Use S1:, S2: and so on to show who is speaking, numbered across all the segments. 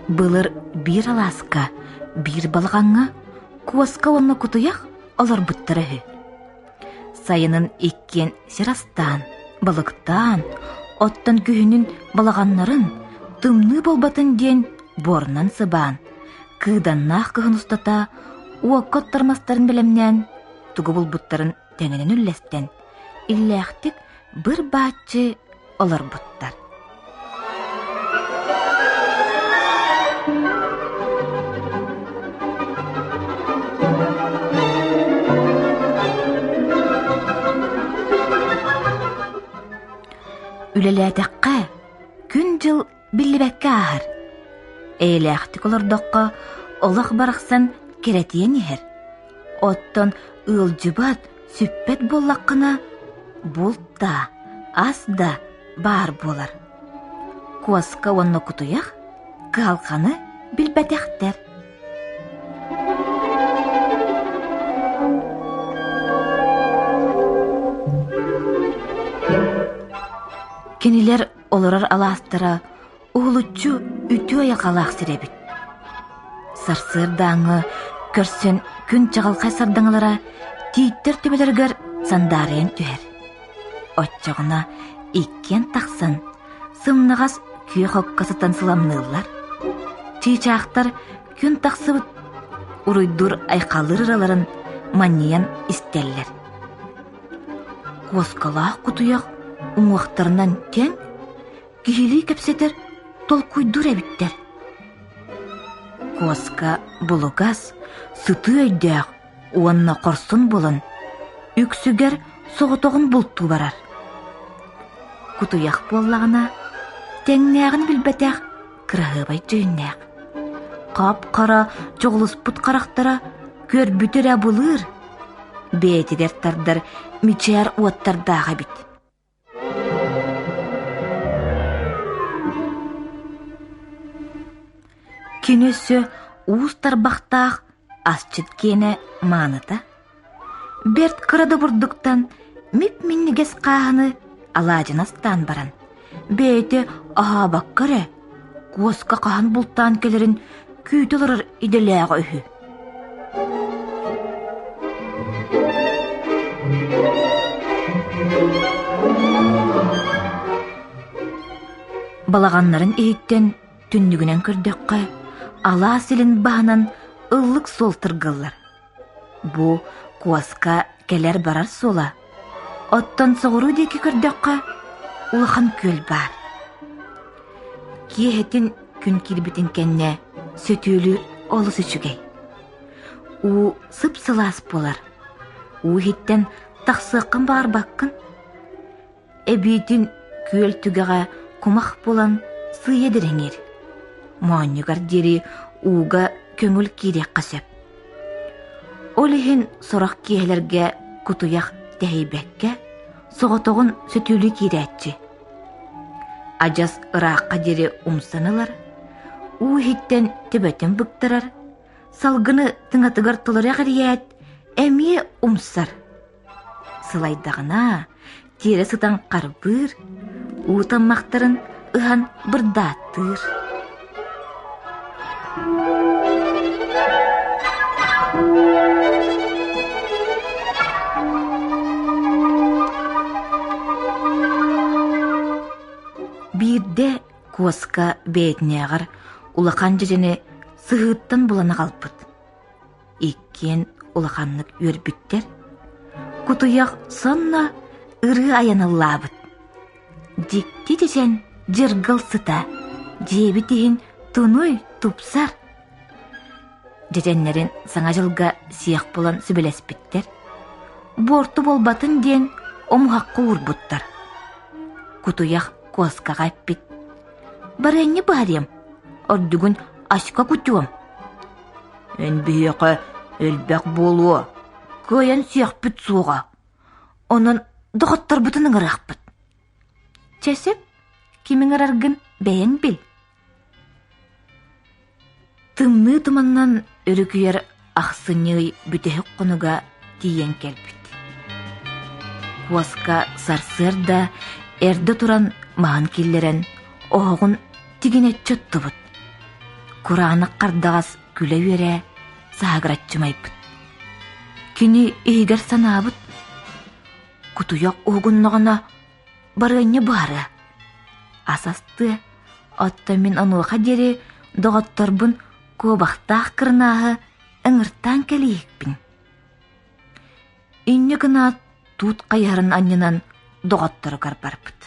S1: Былыр бир аласка, бир балғаңа, куаска онна кутуях олар бұттырығы. Сайынын еккен сирастан, балықтан, оттан күйінің балағанларын, тымны болбатын ден борнан сыбан, кыданнақ кығын ұстата, уаққот тармастарын білімнен, туғы бұл бұттарын тәңінен үллестен, илләқтік бір бәтчі олар бұттар. Үлеләтәққа күн жыл білібәкке ағыр. Әйләқтік олардаққа олақ барақсан керетиен ехер. Оттан ұлжыбат сүппет боллаққына болтта, асда бар болар. Куаска онны кутуяқ, қалқаны білбәтәқтер. Кенелер оларар аластыра, уғылучу үті аяқалақ сіребіт. Сарсырдаңы, көрсен күн чағалқай сардаңылара тиіттер төбелергер сандарыен түер. Отчағына иккен тақсын, сымнығас күйе қоққасытан сыламнылар. Чийчақтар күн тақсыбыт, уруйдур айқалыр-ыраларын маниян истеллер. Қоскалақ құтуяқ уңуақтарынан тен, кихили кепсетер толкуйдур әбіттер. Коска бұлығас, сұты өйдәқ, уанна қорсын болын, үксігер соғытоғын бұлтту барар. Құтуяқ боллағына, тәңнәғін білбәтәқ, кірағыбай жүйіннәқ. Қап-қара жоғылыс бұт қарақтара көр бүтір әбылыр, бәйтігер тардар мичәр уаттардағы біт. Кенесі уыстар бақтақ асчыт кені маныта. Берт қырады бұрдықтан міп-міннігес қағыны аладжынастан баран. Бейті аға баққыры, қосқа қағын бұлттан келерін күйтілірір иделәғы үхі. Балағанларын ейттен түндігінен көрдіққа ала селін бағынан ыллық сол тұрғылар. Бұ куаска келер барар сола. Оттан соғыру декі көрдіққа улахан көл бар. Киехетін күн келбетін кәнне сөтілі олы сүчігей. У сып-сылас болар. У хеттен тақсықын бар баққын. Әбейтін көл түгіға құмақ болан сы едіріңер. Маңығар дері уға көңіл керек қасып. Олығын сорақ кейлерге күтуяқ тәйбәкке соғытоғын сөтілі керетчі. Ажас ұраққа дері умсанылар, уғиттен түбәтін бұқтырар, салғыны тыңатығар тұлырық әрiyet, әмие умсар. Сылайдағына тері сытан қарбыр, уытанмақтарын ұған бұрдаттыр. Бирде коска бетнеғыр улақан жежені сығыттан бұланы қалпыд. Иккен улақанлық өрбіттер, күтуяқ сонна ұры аянылабыд. Дикті жежен жырғыл сыта, жебі дейін тұной тұпсар. Жеженлерін саңа жылға сияқ болан сүбелеспіттер, борту болбатын ден омғаққы ұрбыттар. Күтуяқ коскаға әппет. Барайны барем, ордығын ашқа күтуам. Өн бейеқі әлбәқ болуы, көйен сияқ бүт суға. Онын дұғыттар бұтының ұрақ бұт. Чәсіп, кемің арарғын бәйін біл. Тымны тұманнан өрікүйер ақсыны бүтәхік қонуға тиен кәлбіт. Коска сарсырда әрді тұран маған келлерен оғын тигіне чөтті бұд. Kur'anı qardağas güle vere sağıratçımaypıt. Kini eğer sanabıt. Kutuyak oğunnağına barınya barı. Asastı, otta min anuğa deri doğattarbın kobaqtaq kırnağı ıngırtan keliyikpin. İnni gına tut qayarın anyanan doğattarı garbarpıt.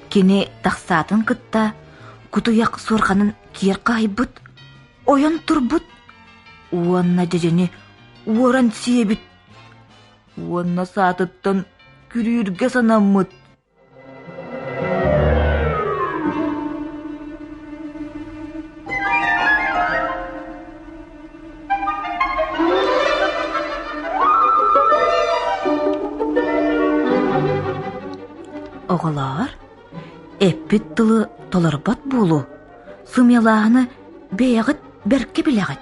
S1: Kini taqsatın kıtta kutuyak sorğanın kier qaybıt, oyan turbut, uanna jejeni uoran siyebit, uanna saatıttan kürürge sanamıt. Oğlar, eppit tılı tolarbat bolu, sımyalağını beyağıt berke bileğit.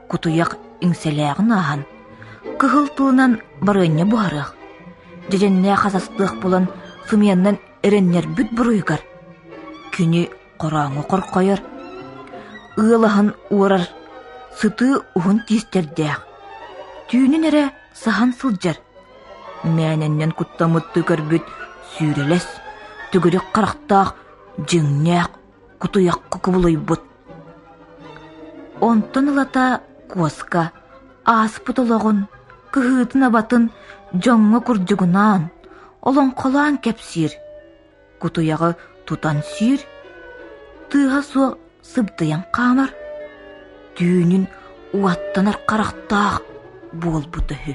S1: Kutuyak ingseleğin ağın, kıhıl tılınan barınya buharıq. Jejenne xasastıq bulan sımyandan erenler büt buruygar. Küni qorağı qorqayar. Iğılahın uğrar, sıtı uhun tisterdeğ. Tüynün ere sahan sıljar. Mənəndən kuttamıt tügər büt sүйreles. Tügürük qaraqtaq, jıngneq, kutuyak kukubuluybut. Ontan ılata kuaska, aspıtılağın, kıhıtın abatın, jonga kurjugunan, olan qolan kepsir. Kutuyağı tutan sir, tığa suaq sıbdıyan qamar. Tüynün uattanar qaraqtaq bol butuhu.